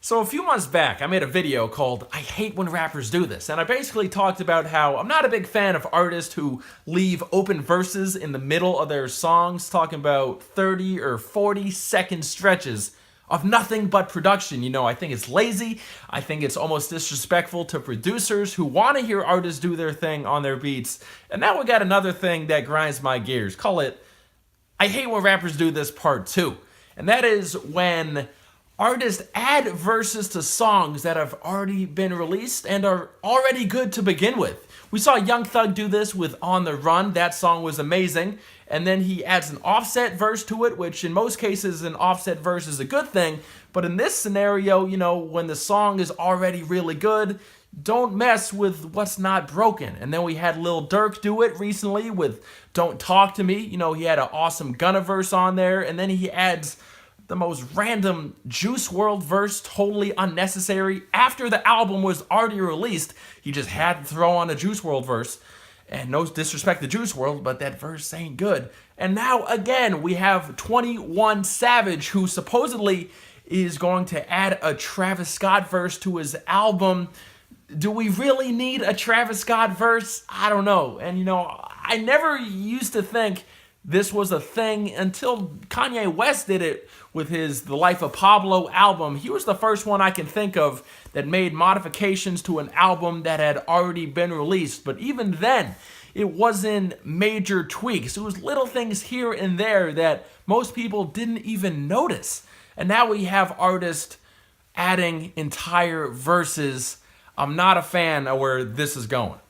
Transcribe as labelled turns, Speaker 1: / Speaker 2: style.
Speaker 1: So a few months back, I made a video called I Hate When Rappers Do This, and I basically talked about how I'm not a big fan of artists who leave open verses in the middle of their songs, talking about 30 or 40-second stretches of nothing but production. I think it's lazy. I think it's almost disrespectful to producers who want to hear artists do their thing on their beats. And now we got another thing that grinds my gears. Call it I Hate When Rappers Do This Part 2. And that is when artists add verses to songs that have already been released and are already good to begin with. We saw Young Thug do this with On the Run. That song was amazing. And then he adds an Offset verse to it, which in most cases an Offset verse is a good thing. But in this scenario, when the song is already really good, don't mess with what's not broken. And then we had Lil Durk do it recently with Don't Talk to Me. He had an awesome Gunna verse on there. And then he adds the most random Juice WRLD verse, totally unnecessary. After the album was already released, he just had to throw on a Juice WRLD verse. And no disrespect to Juice WRLD, but that verse ain't good. And now again, we have 21 Savage, who supposedly is going to add a Travis Scott verse to his album. Do we really need a Travis Scott verse? I don't know. And I never used to think this was a thing until Kanye West did it with his The Life of Pablo album. He was the first one I can think of that made modifications to an album that had already been released. But even then, it wasn't major tweaks. It was little things here and there that most people didn't even notice. And now we have artists adding entire verses. I'm not a fan of where this is going.